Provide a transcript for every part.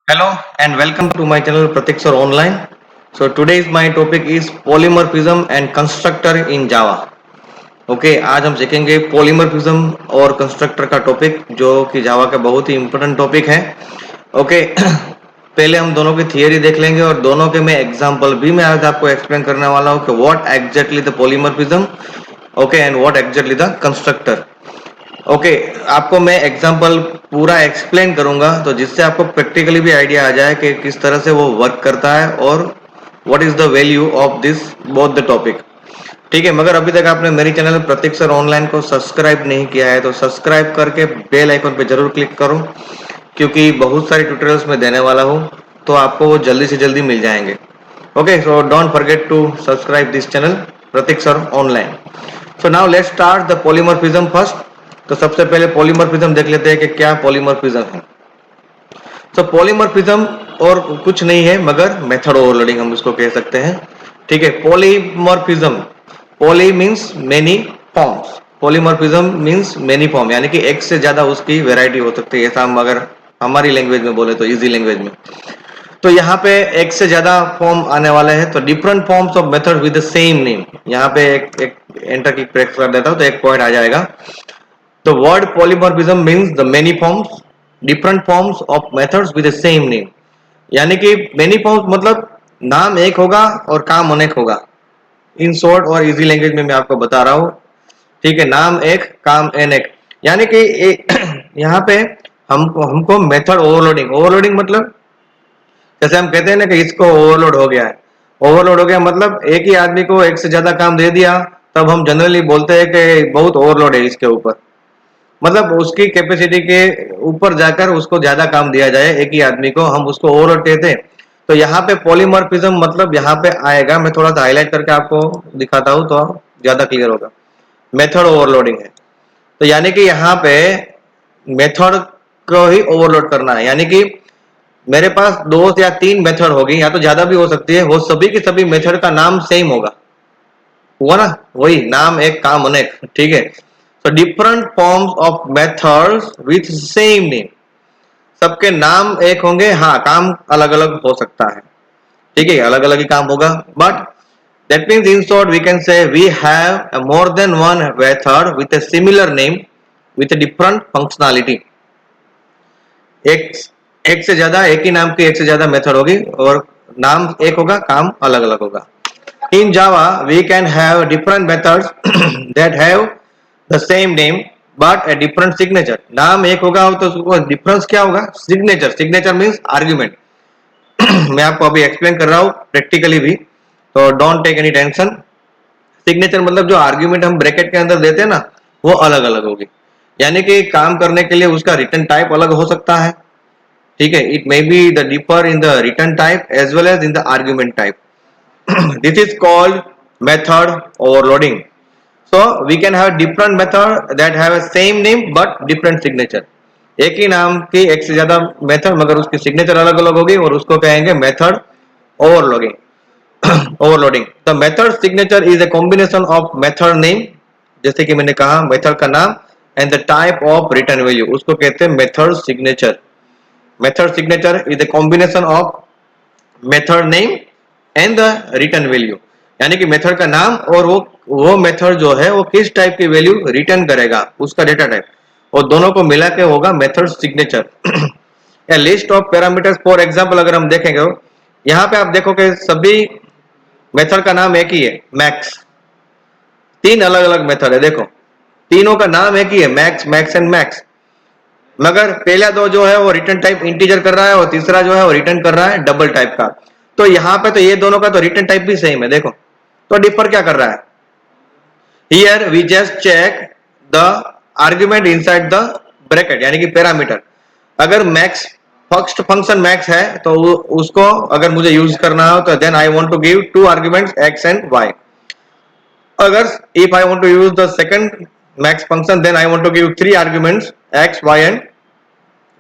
Hello and welcome to my channel Pratik Sir Online. So today's my topic is polymorphism and constructor in Java. Okay आज हम सीखेंगे polymorphism और constructor का topic जो कि जावा का बहुत ही इंपॉर्टेंट टॉपिक है। ओके पहले हम दोनों की थियरी देख लेंगे और दोनों के मैं एग्जांपल भी मैं आज आपको एक्सप्लेन करने वाला हूँ कि what exactly the polymorphism okay and what exactly the constructor. Okay आपको मैं एग्जांपल पूरा एक्सप्लेन करूंगा तो जिससे आपको प्रैक्टिकली भी आइडिया आ जाए कि किस तरह से वो वर्क करता है और what is the value of this both the topic. ठीक है, मगर अभी तक आपने मेरी चैनल प्रतीक सर ऑनलाइन को सब्सक्राइब नहीं किया है तो सब्सक्राइब करके बेल आइकन पे जरूर क्लिक करो, क्योंकि बहुत सारी ट्यूटोरियल्स में देने वाला हूँ तो आपको वो जल्दी से जल्दी मिल जाएंगे। Okay so don't forget to subscribe this channel Prateek sir online. So now let's start the polymorphism first. तो सबसे पहले पॉलीमॉर्फिज्म देख लेते हैं कि क्या पॉलीमॉर्फिज्म है। तो पॉलीमॉर्फिज्म और कुछ नहीं है मगर मेथड ओवरलोडिंग हम इसको कह सकते हैं। ठीक है, polymorphism, poly means many forms, polymorphism means many form, यानी कि एक से ज्यादा उसकी वैरायटी हो सकती है। ऐसा हम अगर हमारी लैंग्वेज में बोले तो इजी लैंग्वेज में, तो यहाँ पे एक से ज्यादा फॉर्म आने वाले हैं। तो different forms of method with the same name, यहाँ पे एक एंटर की प्रेस कर देता हूँ तो एक पॉइंट आ जाएगा। The word polymorphism means the many forms, different forms of methods with the same name. यानी कि many forms मतलब नाम एक होगा और काम अनेक होगा। इन शॉर्ट और इजी लैंग्वेज में मैं आपको बता रहा हूँ। ठीक है, नाम एक काम अनेक, यानी कि यहाँ पे हमको मेथड ओवरलोडिंग, ओवरलोडिंग मतलब जैसे हम कहते हैं ना कि इसको ओवरलोड हो गया है। ओवरलोड हो गया मतलब एक ही आदमी को एक से ज्यादा काम दे दिया, तब हम जनरली बोलते हैं कि बहुत ओवरलोड है इसके ऊपर। मतलब उसकी कैपेसिटी के ऊपर जाकर उसको ज्यादा काम दिया जाए एक ही आदमी को, हम उसको ओवरलोड कहते हैं। तो यहाँ पे पॉलीमॉर्फिज्म मतलब यहाँ पे आएगा, मैं थोड़ा सा हाईलाइट करके आपको दिखाता हूँ तो ज्यादा क्लियर होगा। मेथड ओवरलोडिंग है, तो यानी कि यहाँ पे मेथड को ही ओवरलोड करना है। यानी कि मेरे पास दो या तीन मेथड होगी या तो ज्यादा भी हो सकती है, वो सभी की सभी मेथड का नाम सेम होगा, हुआ ना, वही नाम एक काम अनेक। ठीक है, तो different forms of methods with same name, सबके नाम एक होंगे, हाँ काम अलग अलग हो सकता है। ठीक है, अलग अलग ही काम होगा, but that means in short we can say we have more than one method with a similar name with different functionality. एक एक से ज्यादा, एक ही नाम की एक से ज्यादा मेथड होगी और नाम एक होगा, काम अलग अलग होगा। In Java, we can have different methods that have the same name but a different signature. नाम एक होगा तो उसको डिफरेंस क्या होगा, सिग्नेचर। Signature means argument. मैं आपको अभी एक्सप्लेन कर रहा हूँ प्रैक्टिकली भी, तो don't take any tension. Signature मतलब जो आर्ग्यूमेंट हम ब्रैकेट के अंदर देते हैं ना, वो अलग अलग होगी। यानी कि काम करने के लिए उसका रिटर्न टाइप अलग हो सकता है। ठीक है, it may be the differ in the return type as well as in the argument type. This is called method overloading. So we can have different method that have a same name but different signature. एक ही नाम की एक से ज्यादा method मगर उसकी signature अलग अलग होगी और उसको कहेंगे method overloading. Overloading, the method signature is a combination of method name, जैसे कि मैंने कहा मेथड का नाम, and the type of return value, उसको कहते हैं method signature. Method signature is a combination of method name and the return value, यानी कि मेथड का नाम और वो मेथड जो है वो किस टाइप की वैल्यू रिटर्न करेगा, उसका डेटा टाइप, और दोनों को मिला के होगा method signature. A list of parameters, for example अगर हम देखेंगे यहाँ पे आप देखो कि सभी मेथड का नाम एक ही है, मैक्स। तीन अलग अलग मेथड है, देखो तीनों का नाम एक ही है, मैक्स, मैक्स एंड मैक्स, मगर पहला दो जो है वो रिटर्न टाइप इंटीजर कर रहा है और तीसरा जो है वो रिटर्न कर रहा है डबल टाइप का। तो यहाँ पे तो ये दोनों का तो रिटर्न टाइप भी सेम है, देखो तो डिफर क्या कर रहा है। Here we just check the argument inside the bracket, यानी कि पैरामीटर। अगर मैक्स फर्स्ट फंक्शन मैक्स है तो उसको अगर मुझे यूज करना हो तो then I want to give two arguments x and y. अगर if I want to use the second max function then I want to give three arguments x y and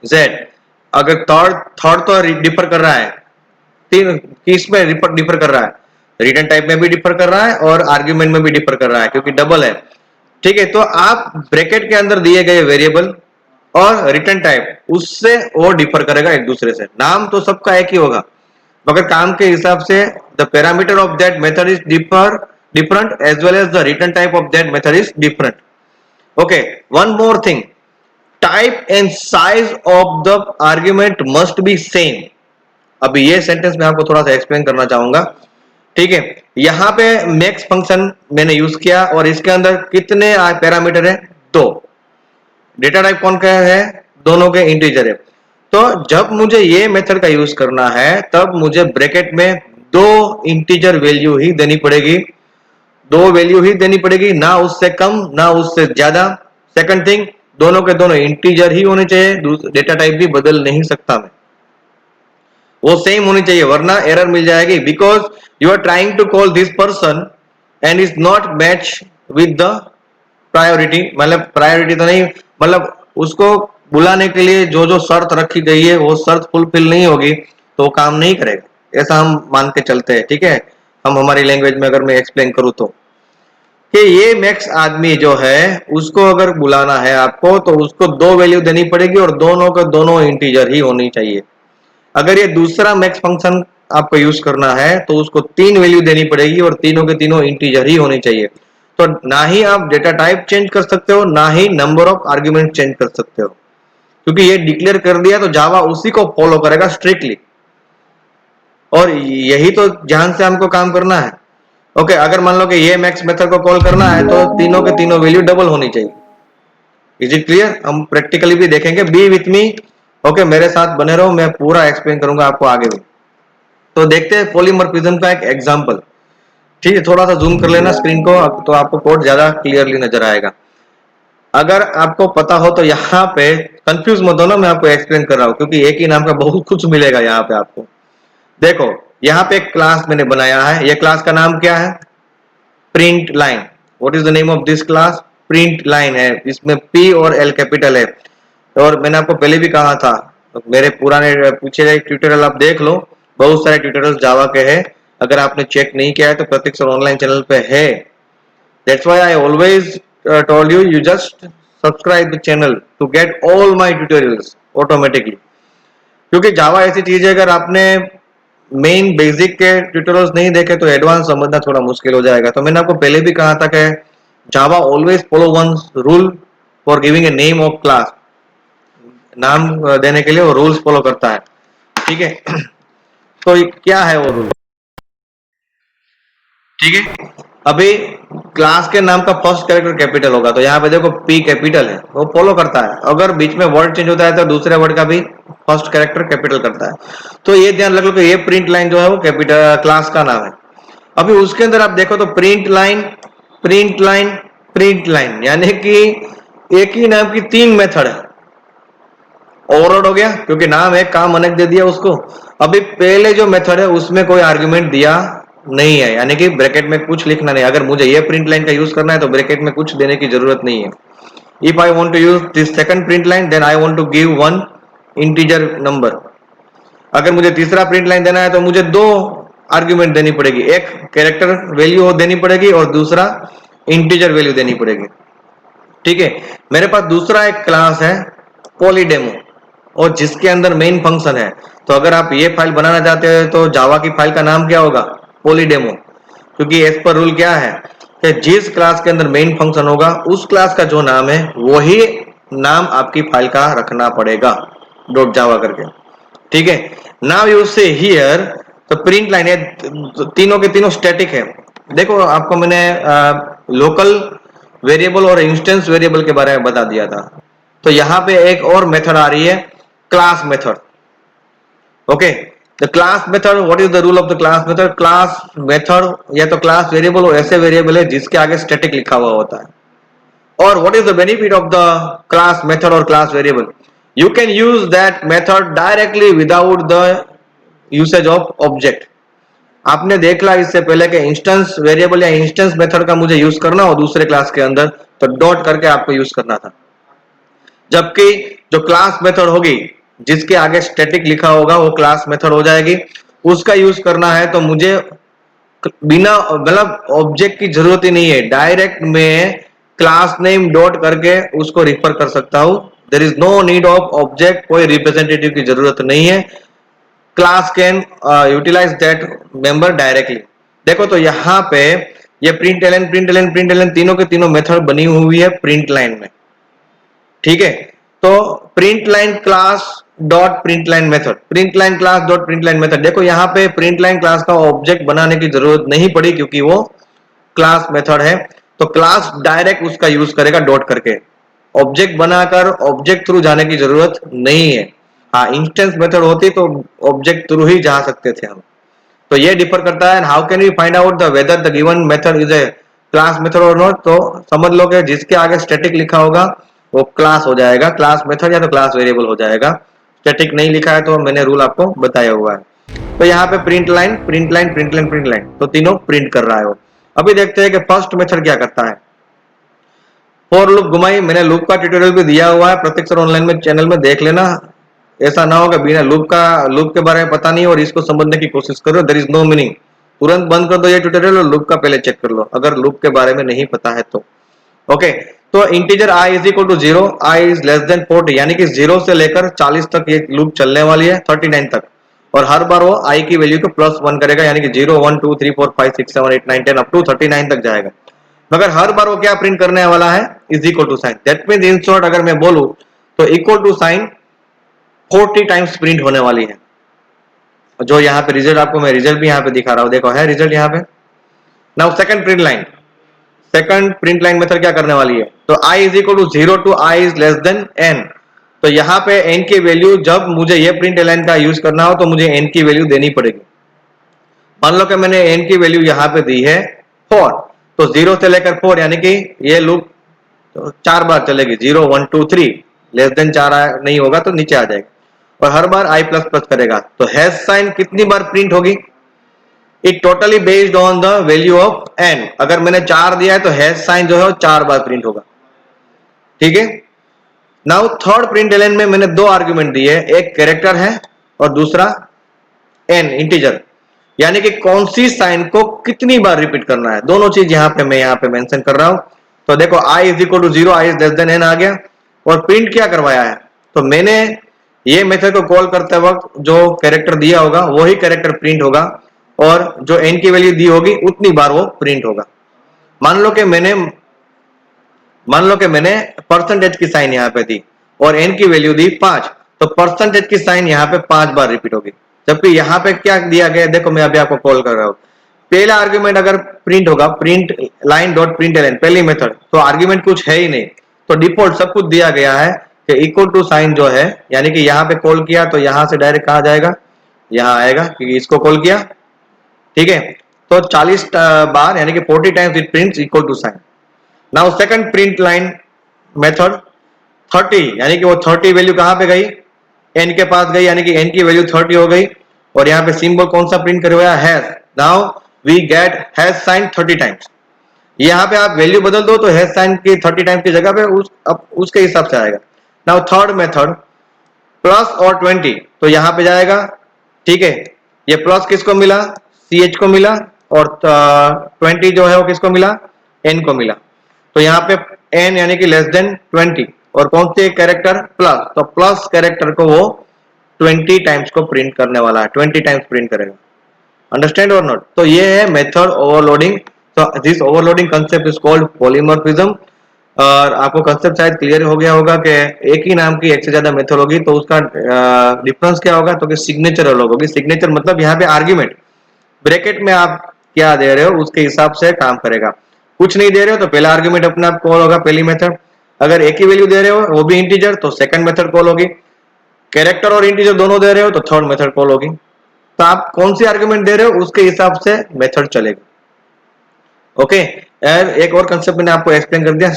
z. अगर third तो differ कर रहा है, तीन किस में differ कर रहा है, रिटर्न टाइप में भी डिफर कर रहा है और आर्ग्यूमेंट में भी डिफर कर रहा है क्योंकि डबल है। ठीक है, तो आप ब्रैकेट के अंदर दिए गए वेरिएबल और रिटर्न टाइप उससे वो डिफर करेगा एक दूसरे से। नाम तो सबका एक ही होगा, मगर काम के हिसाब से the parameter of that method is different as well as the return type of that method is different. Okay, one more thing, type and size of the argument must be same. अभी ये sentence मैं आपको थोड़ा सा explain करना चाहूंगा। ठीक है, यहाँ पे मैक्स फंक्शन मैंने यूज किया और इसके अंदर कितने पैरामीटर है? दो। डेटा टाइप कौन का है? दोनों के इंटीजर है। तो जब मुझे ये मेथड का यूज करना है तब मुझे ब्रैकेट में दो इंटीजर वैल्यू ही देनी पड़ेगी, दो वैल्यू ही देनी पड़ेगी, ना उससे कम ना उससे ज्यादा। सेकंड थिंग, दोनों के दोनों इंटीजर ही होने चाहिए, डेटा टाइप भी बदल नहीं सकता मैं, वो सेम होनी चाहिए, वरना एरर मिल जाएगी। Because you are trying to call this person and is not match with the priority, मतलब प्रायोरिटी तो नहीं, मतलब उसको बुलाने के लिए जो जो शर्त रखी गई है वो शर्त फुलफिल नहीं होगी तो वो काम नहीं करेगा, ऐसा हम मान के चलते हैं। ठीक है, हम हमारी लैंग्वेज में अगर मैं एक्सप्लेन करूं तो कि ये मैक्स आदमी जो है उसको अगर बुलाना है आपको तो उसको दो वैल्यू देनी पड़ेगी और दोनों के दोनों इंटीजर ही होनी चाहिए। अगर ये दूसरा मैक्स फंक्शन आपको यूज करना है तो उसको तीन वैल्यू देनी पड़ेगी और तीनों के तीनों इंटीजर ही होनी चाहिए। तो ना ही आप डेटा टाइप चेंज कर सकते हो ना ही नंबर ऑफ आर्ग्यूमेंट चेंज कर सकते हो, क्योंकि ये डिक्लेयर कर दिया तो जावा उसी को फॉलो करेगा स्ट्रिक्टली, और यही तो ध्यान से हमको काम करना है। ओके, अगर मान लो कि ये मैक्स मेथड को कॉल करना है तो तीनों के तीनों वैल्यू डबल होनी चाहिए। Is it clear? हम प्रैक्टिकली भी देखेंगे, बी विथ मी। ओके, मेरे साथ बने रहो, मैं पूरा एक्सप्लेन करूंगा आपको आगे भी। तो देखते हैं पॉलीमॉर्फिज्म का एक एग्जांपल। ठीक है, थोड़ा सा जूम कर लेना स्क्रीन को तो आपको कोड ज्यादा क्लियरली नजर आएगा। अगर आपको पता हो तो यहाँ पे कंफ्यूज मत हो ना, मैं आपको एक्सप्लेन कर रहा हूँ क्योंकि एक ही नाम का बहुत कुछ मिलेगा यहाँ पे आपको। देखो, यहाँ पे एक क्लास मैंने बनाया है, ये क्लास का नाम क्या है? Print line. What is the name of this class? Print line है, इसमें पी और एल कैपिटल है। और मैंने आपको पहले भी कहा था, मेरे पुराने पूछे गए ट्यूटोरियल आप देख लो, बहुत सारे ट्यूटोरियल्स जावा के हैं, अगर आपने चेक नहीं किया है तो प्रतीक सर ऑनलाइन चैनल पे है। That's why I always told you, you just subscribe the channel to get all my tutorials automatically. क्योंकि जावा ऐसी चीज है, अगर आपने मेन बेसिक के ट्यूटोरियल्स नहीं देखे तो एडवांस समझना थोड़ा मुश्किल हो जाएगा। तो मैंने आपको पहले भी कहा था कि Java always follow one rule for giving a name of class, नाम देने के लिए वो रूल्स फॉलो करता है। ठीक है, तो क्या है वो रूल? ठीक है, अभी क्लास के नाम का फर्स्ट कैरेक्टर कैपिटल होगा, तो यहाँ पे देखो पी कैपिटल है, वो फॉलो करता है। अगर बीच में वर्ड चेंज होता है तो दूसरे वर्ड का भी फर्स्ट कैरेक्टर कैपिटल करता है। तो ये ध्यान रख लो कि ये प्रिंट लाइन जो है वो कैपिटल क्लास का नाम है। अभी उसके अंदर आप देखो तो print line, print line, print line, यानी कि एक ही नाम की तीन मेथड है। ओवरलोड हो गया क्योंकि नाम है, काम अनेक दे दिया उसको। अभी पहले जो मेथड है उसमें कोई आर्गुमेंट दिया नहीं है, यानी कि ब्रैकेट में कुछ लिखना नहीं। अगर मुझे ये प्रिंट लाइन का यूज करना है तो ब्रैकेट में कुछ देने की जरूरत नहीं है। If I want to use this second print line then I want to give one integer number. अगर मुझे तीसरा प्रिंट लाइन देना है तो मुझे दो आर्ग्यूमेंट देनी पड़ेगी, एक कैरेक्टर वैल्यू देनी पड़ेगी और दूसरा इंटीजर वैल्यू देनी पड़ेगी। ठीक है, मेरे पास दूसरा एक क्लास है पॉलीडेमो, और जिसके अंदर मेन फंक्शन है। तो अगर आप ये फाइल बनाना चाहते हैं तो जावा की फाइल का नाम क्या होगा? पॉलीडेमो। क्योंकि एज पर रूल क्या है कि जिस क्लास के अंदर मेन फंक्शन होगा उस क्लास का जो नाम है वही नाम आपकी फाइल का रखना पड़ेगा, डॉट जावा करके। ठीक है, नाउ यू से हियर तो प्रिंट लाइन है, तीनों के तीनों स्टैटिक है। देखो, आपको मैंने लोकल वेरिएबल और इंस्टेंस वेरिएबल के बारे में बता दिया था। तो यहाँ पे एक और मेथड आ रही है, class method. Okay, the class method, what is the rule of the class method? Class method या तो क्लास वेरिएबल और ऐसे वेरिएबल है जिसके आगे स्टैटिक लिखा हुआ होता है। और what is the benefit of the class method और class variable? You can use that method directly without the usage of object. आपने देख ला इससे पहले कि इंस्टेंस वेरिएबल या इंस्टेंस मेथड का मुझे यूज करना हो दूसरे क्लास के अंदर तो डॉट करके आपको यूज करना था, जबकि जो क्लास मेथड होगी जिसके आगे स्टैटिक लिखा होगा वो क्लास मेथड हो जाएगी। उसका यूज करना है तो मुझे बिना मतलब ऑब्जेक्ट की जरूरत ही नहीं है, डायरेक्ट मैं क्लास नेम डॉट करके उसको रिफर कर सकता हूं there is no need of object, कोई रिप्रेजेंटेटिव की जरूरत नहीं है, class can utilize that member directly. देखो तो यहाँ पे ये प्रिंट एलन तीनों के तीनों मेथड बनी हुई है प्रिंट लाइन में, ठीक है। तो print line class dot print line method, print line class dot print line method, देखो यहाँ पे प्रिंट लाइन क्लास का ऑब्जेक्ट बनाने की जरूरत नहीं पड़ी क्योंकि वो क्लास मेथड है, तो क्लास डायरेक्ट उसका यूज करेगा डॉट करके, ऑब्जेक्ट बनाकर ऑब्जेक्ट थ्रू जाने की जरूरत नहीं है। हाँ, इंस्टेंस मेथड होती तो ऑब्जेक्ट थ्रू ही जा सकते थे हम। तो ये डिफर करता है। How can we find out the whether the given method is a class method और नॉट, तो समझ लो कि जिसके आगे स्टैटिक लिखा होगा वो क्लास हो जाएगा, क्लास मेथड या तो क्लास वेरिएबल हो जाएगा। स्टैटिक नहीं लिखा है तो मैंने रूल आपको बताया हुआ है। तो यहाँ पे print line print line print line print line, तो तीनों प्रिंट कर रहा है वो। अभी देखते हैं कि फर्स्ट मेथड क्या करता है। फॉर लूप घुमाई, मैंने लूप का ट्यूटोरियल भी दिया हुआ है प्रत्येक सर ऑनलाइन में, चैनल में देख लेना। ऐसा ना हो कि बिना लूप के बारे में पता नहीं और इसको समझने की कोशिश करो, देयर इज नो मीनिंग। तुरंत बंद कर दो ये ट्यूटोरियल और लूप का पहले चेक कर लो अगर लूप के बारे में नहीं पता है तो। ओके, तो integer i is equal to 0, i is less than 40, यानी कि 0 से लेकर 40 तक ये लूप चलने वाली है, 39 तक, और हर बार वो i की वैल्यू को +1 करेगा, यानी कि 0 1 2 3 4 5 6 7 8 9 10 अप टू 39 तक जाएगा। मगर हर बार वो क्या प्रिंट करने वाला है, is equal to sign. That means in short अगर मैं बोलूं तो equal to sign 40 times print होने वाली है। जो यहाँ पे रिजल्ट आपको मैं रिजल्ट भी यहाँ पे दिखा रहा हूँ, देखो है रिजल्ट यहाँ पे। Now second print line, second print line method क्या करने वाली है, तो i is equal to 0 to i is less than n। तो यहाँ पे n की वैल्यू, जब मुझे ये प्रिंट लाइन का यूज करना हो तो मुझे n की वैल्यू देनी पड़ेगी। मान लो कि मैंने n की वैल्यू यहाँ पे दी है 4, तो 0 से लेकर 4 यानी कि ये लूप तो 4 बार चलेगी, 0 1 2 3, लेस देन 4 नहीं होगा तो नीचे आ जाएगा, और हर बार i प्लस प्लस करेगा। तो हैश साइन कितनी बार प्रिंट होगी, it totally based on the value of n। अगर मैंने 4 दिया है तो हैश साइन जो है वो 4 बार प्रिंट होगा, ठीक है। नाउ थर्ड प्रिंट एलन में मैंने 2 आर्ग्यूमेंट दिए, एक कैरेक्टर है और दूसरा n इंटीजर, यानी कि कौन सी साइन को कितनी बार रिपीट करना है, दोनों चीज यहाँ पे मेंशन कर रहा हूं। तो देखो i is equal to 0, i is less than n आ गया, और प्रिंट क्या करवाया है, तो मैंने ये मेथड को कॉल करते वक्त जो कैरेक्टर दिया होगा वही कैरेक्टर प्रिंट होगा, और जो n की वैल्यू दी होगी उतनी बार वो प्रिंट होगा। मान लो कि मैंने परसेंटेज की साइन यहाँ पे दी और n की वैल्यू दी 5, तो परसेंटेज की साइन यहाँ पे 5 बार रिपीट होगी। जबकि यहाँ पे क्या दिया गया, देखो मैं अभी आपको कॉल कर रहा हूँ, पहला आर्ग्यूमेंट अगर प्रिंट होगा प्रिंट लाइन डॉट प्रिंट एलन पहली मेथड, तो आर्ग्यूमेंट कुछ है ही नहीं, तो डिफॉल्ट सब कुछ दिया गया है कि इक्वल टू साइन जो है, यानी कि यहाँ पे कॉल किया तो यहाँ से डायरेक्ट कहा जाएगा, यहाँ आएगा क्योंकि इसको कॉल किया, ठीक है। तो 40 बार यानी कि 40 times it prints equal to sign. Now second print line method 30, यानी कि वो 30 वैल्यू कहां पे गई, n के पास गई, यानी कि n की वैल्यू 30 हो गई, और यहाँ पे सिंबल कौन सा प्रिंट करवाया, hash. Now we get hash sign 30 times. यहाँ पे आप वैल्यू बदल दो तो हैश साइन की 30 टाइम्स की जगह पे उसके हिसाब से आएगा। नाउ थर्ड मेथड प्लस और 20, तो यहाँ पे जाएगा, ठीक है। ये प्लस किसको मिला, ch को मिला, और 20 जो है वो किसको मिला, n को मिला। तो यहाँ पे n यानी कि लेस देन 20, और कौन से कैरेक्टर, प्लस, तो प्लस कैरेक्टर को वो 20 टाइम्स को प्रिंट करने वाला है, 20 टाइम्स प्रिंट करेगा। अंडरस्टैंड और नॉट। तो ये है मेथड ओवरलोडिंग। तो this overloading concept is called polymorphism. और आपको कंसेप्ट शायद क्लियर हो गया होगा कि एक ही नाम की एक से ज्यादा मेथड होगी तो उसका डिफरेंस क्या होगा, तो कि सिग्नेचर अलग होगी। सिग्नेचर मतलब यहाँ पे आर्ग्यूमेंट ब्रैकेट में आप क्या दे रहे हो उसके हिसाब से काम करेगा। कुछ नहीं दे रहे हो तो पहला आर्ग्यूमेंट अपने आप कॉल होगा, पहली मेथड। अगर एक ही वैल्यू दे रहे हो वो भी इंटीजर तो सेकंड मेथड कॉल होगी। कैरेक्टर और इंटीजर दोनों दे रहे हो तो थर्ड मेथड कॉल होगी। तो आप कौन सी आर्ग्यूमेंट दे रहे हो उसके हिसाब से मेथड चलेगा। ओके, एक और कंसेप्ट मैंने आपको एक्सप्लेन कर दिया,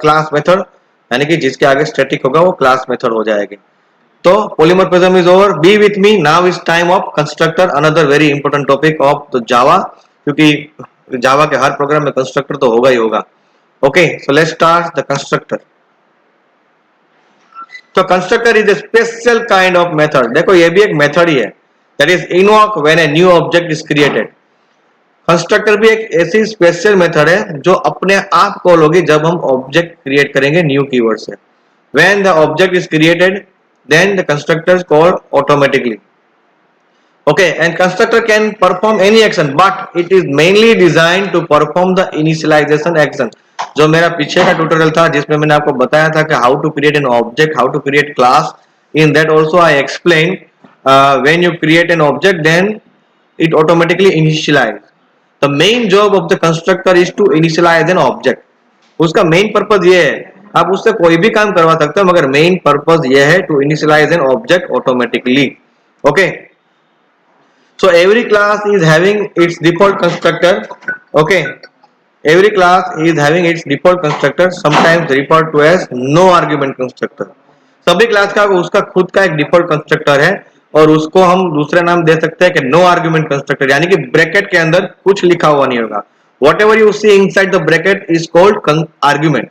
क्लास मेथड, यानी कि जिसके आगे स्टैटिक होगा वो क्लास मेथड हो जाएगी। तो polymorphism is over, B with me, now is time of constructor, another very important topic of the Java, क्योंकि जावा के हर प्रोग्राम में कंस्ट्रक्टर तो होगा ही होगा। Okay, so let's start the constructor. तो constructor is a special kind of method. देखो ये भी एक मेथड ही है, that is invoke when a new object is created. Constructor भी एक ऐसी स्पेशल मेथड है जो अपने आप कॉल होगी जब हम ऑब्जेक्ट क्रिएट करेंगे न्यू कीवर्ड से। When the object is created, then the constructor is called automatically. Okay, and constructor can perform any action, but it is mainly designed to perform the initialization action. जो मेरा पीछे का tutorial था जिसमें मैंने आपको बताया था कि how to create an object, how to create class, in that also I explain when you create an object then it automatically initialize. The main job of the constructor is to initialize an object. उसका main purpose ये है, आप उससे कोई भी काम करवा सकते हो मगर मेन पर्पज ये है to initialize an object automatically. Okay, so every class is having its default constructor. Okay, every class is having its default constructor, sometimes referred to as no argument constructor. सभी class का उसका खुद का एक default constructor है और उसको हम दूसरे नाम दे सकते हैं कि नो आर्ग्यूमेंट कंस्ट्रक्टर, यानी कि ब्रैकेट के अंदर कुछ लिखा हुआ नहीं होगा. Whatever you see inside the bracket is called argument.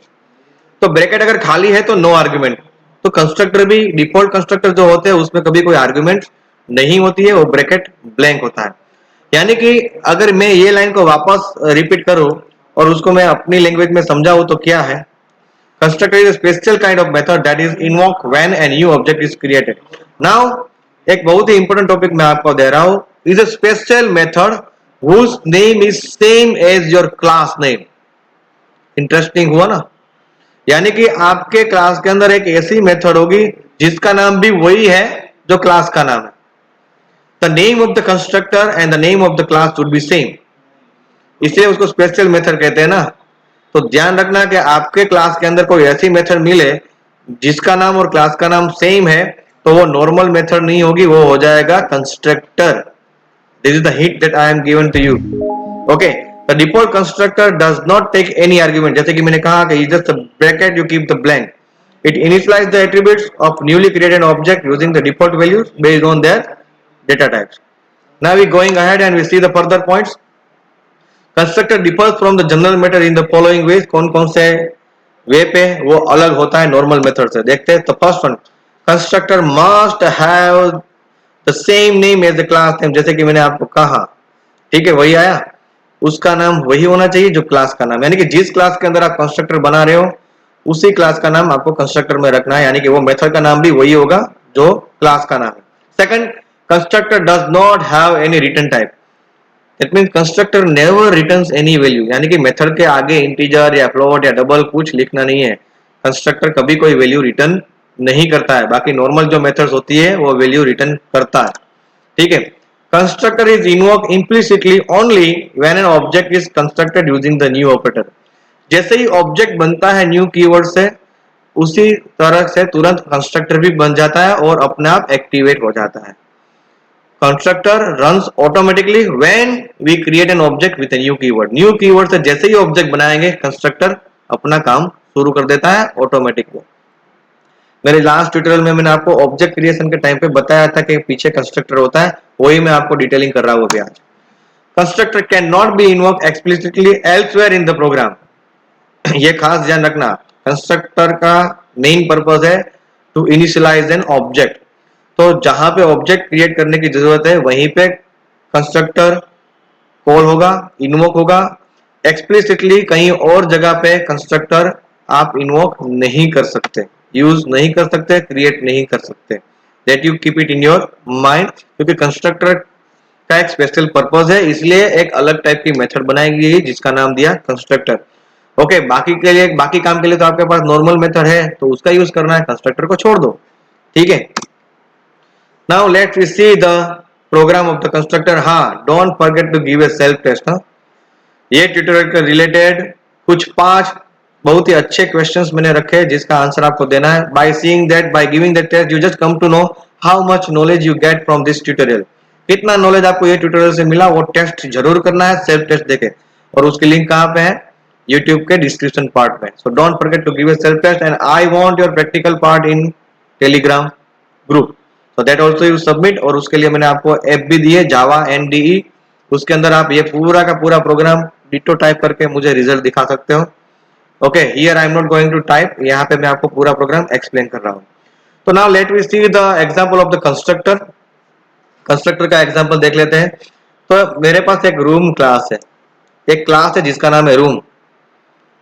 तो ब्रैकेट अगर खाली है तो नो आर्ग्यूमेंट. तो कंस्ट्रक्टर भी डिफॉल्ट कंस्ट्रक्टर जो होते हैं उसमें कभी कोई आर्ग्यूमेंट नहीं होती है, वो ब्रैकेट ब्लैंक होता है. यानी कि अगर मैं ये लाइन को वापस रिपीट करूं और उसको मैं अपनी लैंग्वेज में समझाऊं तो क्या है, constructor is a special kind of method that is invoked when a new object is created. Now एक बहुत ही इंपॉर्टेंट टॉपिक मैं आपको दे रहा हूं, is a special method whose name is same as your class name. Interesting हुआ ना. यानी कि आपके क्लास के अंदर एक ऐसी मेथड होगी जिसका नाम भी वही है जो क्लास का नाम है. The name of the constructor and the name of the class would be same. इसलिए उसको स्पेशल मेथड कहते हैं ना. तो ध्यान रखना कि आपके क्लास के अंदर कोई ऐसी मेथड मिले जिसका नाम और क्लास का नाम सेम है तो वो नॉर्मल मेथड नहीं होगी, वो हो जाएगा constructor. This is the hint that I am given to you. Okay, the default constructor does not take any argument. जैसे कि मैंने कहा कि just bracket you keep the blank. It initialize the attributes of newly created object using the default values based on their data types. Now we going ahead and we see the further points. Constructor differs from the general method in the following veg. कौन कौन से वे पे वो अलग होता है normal method से, देखते हैं. तो first one, constructor must have the same name as the class name. जैसे कि मैंने आपको कहा, ठीक है, वही आया, उसका नाम वही होना चाहिए जो क्लास का नाम. यानी कि जिस क्लास के अंदर आप कंस्ट्रक्टर बना रहे हो उसी क्लास का नाम आपको कंस्ट्रक्टर में रखना है, यानी कि वो मेथड का नाम भी वही होगा जो क्लास का नाम है. Second, constructor does not have any return type. That means constructor never returns any value. यानी कि मेथड के आगे इंटीजर या फ्लोट या डबल कुछ लिखना नहीं है. कंस्ट्रक्टर कभी कोई वैल्यू रिटर्न नहीं करता है. बाकी नॉर्मल जो मेथड्स होती है वो वैल्यू रिटर्न करता है. ठीक है. Constructor is invoked implicitly only when an object is constructed using the new operator. जैसे ही ऑब्जेक्ट बनता है न्यू कीवर्ड से उसी तरह से तुरंत कंस्ट्रक्टर भी बन जाता है और अपने आप एक्टिवेट हो जाता है. Constructor runs automatically when we create an object with a new keyword. New keyword से जैसे ही ऑब्जेक्ट बनाएंगे कंस्ट्रक्टर अपना काम शुरू कर देता है ऑटोमेटिक. मेरे लास्ट ट्यूटोरियल में मैंने आपको ऑब्जेक्ट क्रिएशन के टाइम पे बताया था कि पीछे कंस्ट्रक्टर होता है, वही मैं आपको डिटेलिंग कर रहा हूँ अभी आज. Constructor can not be invoked explicitly elsewhere in the program. ये खास ध्यान रखना, कंस्ट्रक्टर का मेन पर्पज है टू इनिशियलाइज एन ऑब्जेक्ट. तो जहां पे ऑब्जेक्ट क्रिएट करने की जरूरत है वहीं पे कंस्ट्रक्टर कॉल होगा, इन्वोक होगा. एक्सप्लिसिटली कहीं और जगह पे कंस्ट्रक्टर आप इन्वोक नहीं कर सकते, यूज नहीं कर सकते, क्रिएट नहीं कर सकते. That you keep it in your mind, क्योंकि कंस्ट्रक्टर का एक स्पेशल पर्पज है, इसलिए एक अलग टाइप की मेथड बनाई गई जिसका नाम दिया कंस्ट्रक्टर. ओके, बाकी के लिए, बाकी काम के लिए तो आपके पास नॉर्मल मेथड है तो उसका यूज करना है, कंस्ट्रक्टर को छोड़ दो. ठीक है. Now let's see the program of the constructor. हाँ, don't forget to give a self test. हाँ, ये ट्यूटोरियल के रिलेटेड कुछ 5 बहुत ही अच्छे क्वेश्चंस मैंने रखे हैं जिसका आंसर आपको देना है. By seeing that, by giving that test, you just come to know how much knowledge you get from this tutorial. कितना नॉलेज आपको ये ट्यूटोरियल से मिला वो टेस्ट जरूर करना है, सेल्फ टेस्ट देके. और उसकी लिंक कहाँ पे है? YouTube के डिस्क्रिप्शन पार्ट में. So don't forget to give a self test and I want your practical part in Telegram group. So that also you submit. और उसके लिए मैंने आपको ऐप भी दी है जावा NDE. उसके अंदर आप ये पूरा का पूरा प्रोग्राम डिटो टाइप करके मुझे रिजल्ट दिखा सकते हो. Okay, here I am not going to type, यहाँ पे मैं आपको पूरा प्रोग्राम एक्सप्लेन कर रहा हूँ. तो now let we see the example of the constructor. Constructor का एग्जांपल देख लेते हैं. तो मेरे पास एक रूम क्लास है, एक क्लास है जिसका नाम है रूम.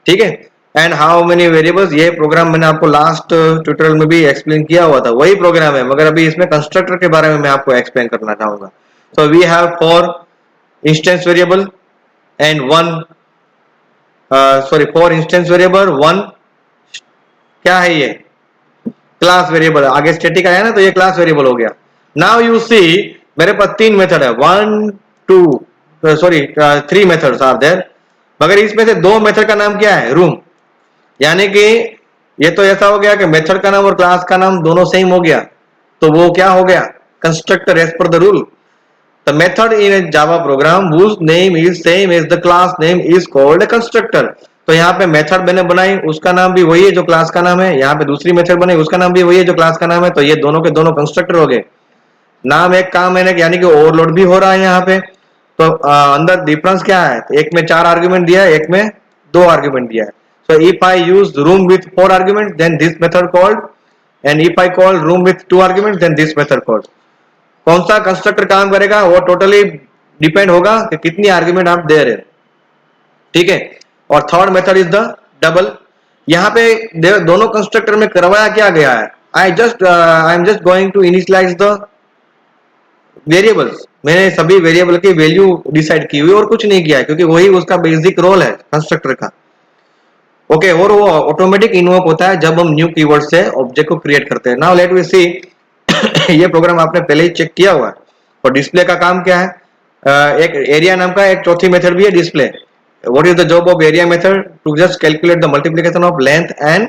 ठीक है. एंड हाउ मेनी वेरिएबल्स, ये प्रोग्राम मैंने आपको लास्ट ट्यूटोरियल में भी एक्सप्लेन किया हुआ था, वही प्रोग्राम है, मगर अभी इसमें कंस्ट्रक्टर के बारे में मैं आपको एक्सप्लेन करना चाहूंगा. So we have 4 instance variable and 1 4 instance variable, 1 क्या है ये क्लास वेरिएबल. आगे स्टैटिक आया ना, तो ये क्लास वेरिएबल हो गया. नाउ यू सी मेरे पास 3 मेथड है, 3 मेथड्स आर देयर, मगर इसमें से 2 मेथड का नाम क्या है, रूम. यानी कि ये तो ऐसा हो गया कि मेथड का नाम और क्लास का नाम दोनों सेम हो गया, तो वो क्या हो गया, constructor as per the rule. The method in a Java program whose name is same as the class name is called a constructor. तो यहाँ पे मेथड मैंने बनाई, उसका नाम भी वही है जो क्लास का नाम है, यहाँ पे दूसरी मेथड बनाई, उसका नाम भी वही है जो क्लास का नाम है, तो ये दोनों के दोनों कंस्ट्रक्टर हो गए. नाम एक, काम है, यानी कि ओवरलोड भी हो रहा है यहाँ पे. तो अंदर डिफरेंस क्या है, एक में 4 आर्ग्यूमेंट दिया है, एक में 2 आर्ग्यूमेंट दिया है. So if I use room with 4 arguments, then this method called, and if I call room with 2 arguments, then this method called. कौन सा कंस्ट्रक्टर काम करेगा वो टोटली डिपेंड होगा कि कितनी आर्ग्यूमेंट आप दे रहे हो. ठीक है. और third method is the double. यहाँ पे दोनों कंस्ट्रक्टर में करवाया क्या गया है, I am just going to initialize the variables. मैंने सभी वेरिएबल की वैल्यू डिसाइड की हुई और कुछ नहीं किया है, क्योंकि वही उसका बेसिक रोल है कंस्ट्रक्टर का. ओके और वो ऑटोमेटिक इन्वोक होता है जब हम न्यू कीवर्ड से ऑब्जेक्ट को क्रिएट करते हैं. नाउ लेट वी सी. ये प्रोग्राम आपने पहले ही चेक किया हुआ है. और डिस्प्ले का काम क्या है, एक एरिया नाम का एक चौथी मेथड भी है, display. What is the job of area method, to just calculate the multiplication of length and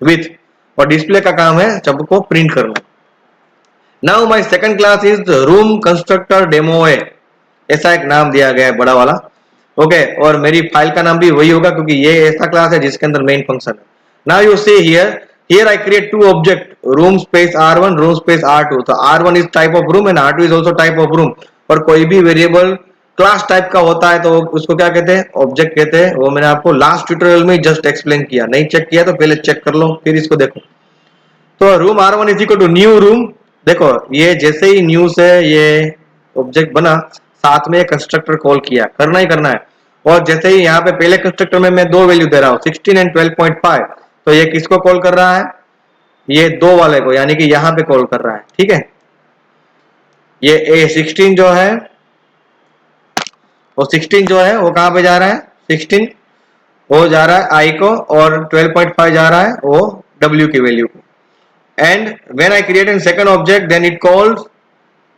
width. और डिस्प्ले का काम है सबको प्रिंट करना. Now my second class is room constructor demo A, ऐसा एक नाम दिया गया है बड़ा वाला. ओके और मेरी फाइल का नाम भी वही होगा, क्योंकि ये ऐसा क्लास है जिसके अंदर मेन फंक्शन है. Now you see here I create 2 object, room space r1, room space r2. तो r1 is type of room and r2 is also type of room. और कोई भी वेरिएबल क्लास टाइप का होता है तो उसको क्या कहते हैं, ऑब्जेक्ट कहते हैं. वो मैंने आपको लास्ट ट्यूटोरियल में जस्ट एक्सप्लेन किया, नहीं चेक किया तो पहले चेक कर लो फिर इसको देखो. तो room r1 is equal to new room. देखो ये जैसे ही न्यू से ये ऑब्जेक्ट बना, साथ में कंस्ट्रक्टर कॉल किया, करना ही करना है. और जैसे ही यहाँ पे पहले कंस्ट्रक्टर में मैं 2 वैल्यू दे रहा हूँ, 16 एंड 12.5, तो ये किसको कॉल कर रहा है, ये 2 वाले को, यानी कि यहाँ पे कॉल कर रहा है. ठीक है. ये A16 जो है वो 16 जो है वो कहाँ पे जा रहा है, 16 वो जा रहा है I को, और 12.5 जा रहा है वो W की वैल्यू को. And when I create in second object then it calls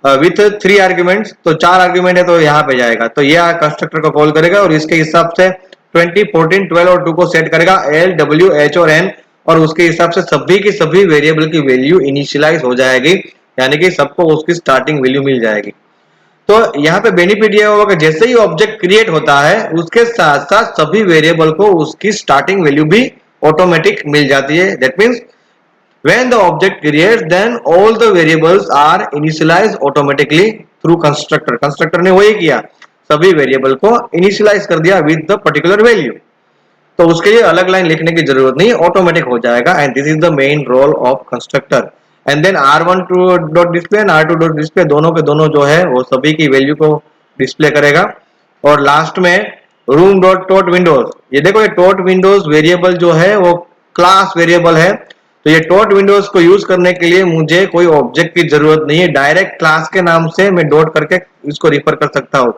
with 3 arguments. तो 4 आर्ग्यूमेंट है तो यहाँ पे जाएगा, तो ये कंस्ट्रक्टर को कॉल करेगा और इसके हिसाब से 20, 14, 12 और 2 को सेट करेगा, L, W, H और N, और उसके हिसाब से सभी की सभी वेरिएबल की वैल्यू इनिशियलाइज हो जाएगी, यानी कि सबको उसकी स्टार्टिंग वैल्यू मिल जाएगी. तो यहाँ पे बेनिफिट ये होगा कि जैसे ही ऑब्जेक्ट क्रिएट होता है उसके साथ साथ सभी वेरिएबल को उसकी स्टार्टिंग वैल्यू भी ऑटोमेटिक मिल जाती है. That means when the object creates then all the variables are initialized automatically through constructor. constructor ने वही किया, सभी वेरिएबल को इनिशियलाइज कर दिया with the particular value. तो उसके लिए अलग लाइन लिखने की जरूरत नहीं, ऑटोमेटिक हो जाएगा. And this is the main role of constructor. And then r1 dot display and r2 dot display, दोनों के दोनों जो है वो सभी की वैल्यू को डिस्प्ले करेगा. और लास्ट में रूम डॉट टॉट विंडोज. ये देखो ये टॉट विंडोज वेरिएबल जो है वो क्लास वेरिएबल है. तो ये डॉट विंडोज को यूज करने के लिए मुझे कोई ऑब्जेक्ट की जरूरत नहीं है, डायरेक्ट क्लास के नाम से मैं डॉट करके इसको रिफर कर सकता हूँ.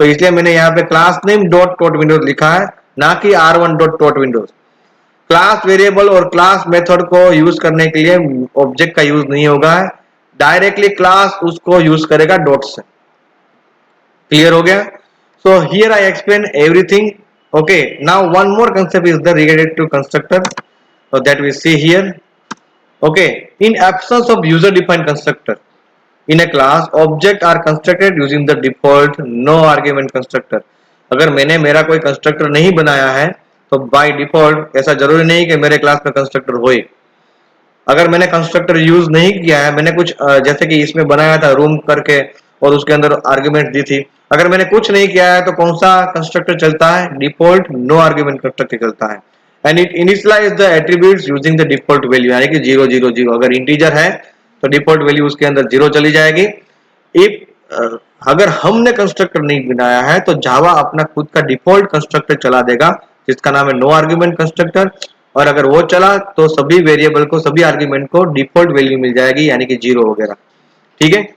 तो इसलिए मैंने यहाँ पे class name dot dot windows लिखा है, ना कि r1 dot dot windows. Class variable और क्लास मेथड को यूज करने के लिए ऑब्जेक्ट का यूज नहीं होगा, डायरेक्टली क्लास उसको यूज करेगा डॉट से. क्लियर हो गया. So here I explain everything. Okay now one more concept is the related to constructor, so that we see here. Okay, in absence of user defined constructor in a class, object are constructed using the default no argument constructor. अगर मैंने मेरा कोई constructor नहीं बनाया है तो by default, ऐसा जरूरी नहीं कि मेरे क्लास में कंस्ट्रक्टर होए. अगर मैंने कंस्ट्रक्टर यूज नहीं किया है, मैंने कुछ जैसे कि इसमें बनाया था रूम करके और उसके अंदर आर्ग्यूमेंट दी थी, अगर मैंने कुछ नहीं किया है तो कौन सा कंस्ट्रक्टर चलता है, डिफॉल्ट नो आर्ग्यूमेंट कंस्ट्रक्टर चलता है. And it initialize the attributes using the default value, यानी कि 0 0 0. अगर इंटीजर है तो डिफॉल्ट वैल्यू उसके अंदर 0 चली जाएगी. इफ अगर हमने कंस्ट्रक्टर नहीं बनाया है तो जावा अपना खुद का डिफॉल्ट कंस्ट्रक्टर चला देगा जिसका नाम है नो आर्ग्यूमेंट कंस्ट्रक्टर, और अगर वो चला तो सभी वेरिएबल को, सभी आर्ग्यूमेंट को डिफॉल्ट वैल्यू मिल जाएगी, यानी कि 0 वगैरह। ठीक है।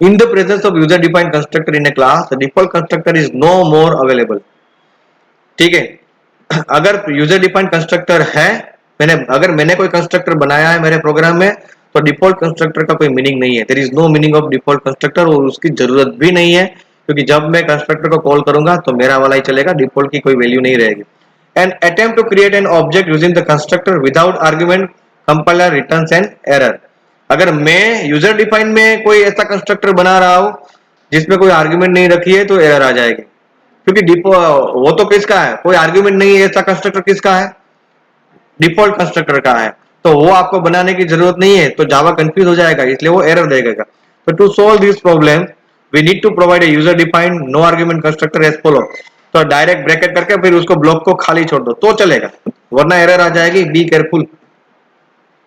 In the presence of user defined constructor in a class, the default constructor is no more available. ठीक है। अगर यूजर डिफाइंड कंस्ट्रक्टर है, अगर मैंने कोई कंस्ट्रक्टर बनाया है मेरे प्रोग्राम में, तो डिफॉल्ट कंस्ट्रक्टर का कोई मीनिंग नहीं है। There is no meaning of default constructor, और उसकी जरूरत भी नहीं है, क्योंकि जब मैं कंस्ट्रक्टर को कॉल करूंगा तो मेरा वाला ही चलेगा, डिफॉल्ट की कोई वैल्यू नहीं रहेगी। And attempt to create an object using the constructor without argument, compiler returns an error. अगर मैं यूजर डिफाइन में कोई ऐसा कंस्ट्रक्टर बना रहा हूं जिसमें कोई आर्ग्यूमेंट नहीं रखी है, तो एरर आ जाएगी, क्योंकि वो तो किसका है, कोई आर्ग्यूमेंट नहीं है, ऐसा कंस्ट्रक्टर किसका है, डिफॉल्ट कंस्ट्रक्टर का है, तो वो आपको बनाने की जरूरत नहीं है, तो जावा कंफ्यूज हो जाएगा, इसलिए वो एरर देगा। तो to solve this problem we need to provide a user defined no argument constructor as follow. तो डायरेक्ट ब्रैकेट करके फिर उसको ब्लॉक को खाली छोड़ दो तो चलेगा, वरना एरर आ जाएगी, बी केयरफुल।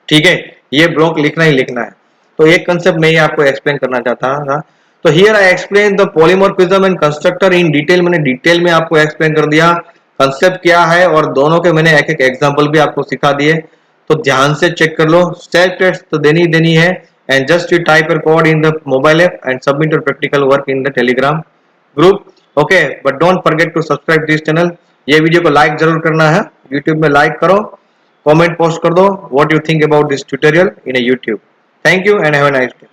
ठीक है, ये ब्लॉक लिखना ही लिखना है। तो एक कंसेप्ट मैं ये आपको एक्सप्लेन करना चाहता था। तो here I explain the polymorphism and constructor in detail. मैंने डिटेल में आपको एक्सप्लेन कर दिया कंसेप्ट क्या है, और दोनों के मैंने एक एक एग्जांपल भी आपको सिखा दिए। तो ध्यान से चेक कर लो, सेल्फ टेस्ट तो देनी है, and just you type your code in the mobile app and submit your practical work in the Telegram group. Okay, but don't forget to subscribe this channel. ये वीडियो को like जरूर करना है, YouTube में like करो, comment post कर दो what you think about this tutorial in a YouTube। Thank you and have a nice day.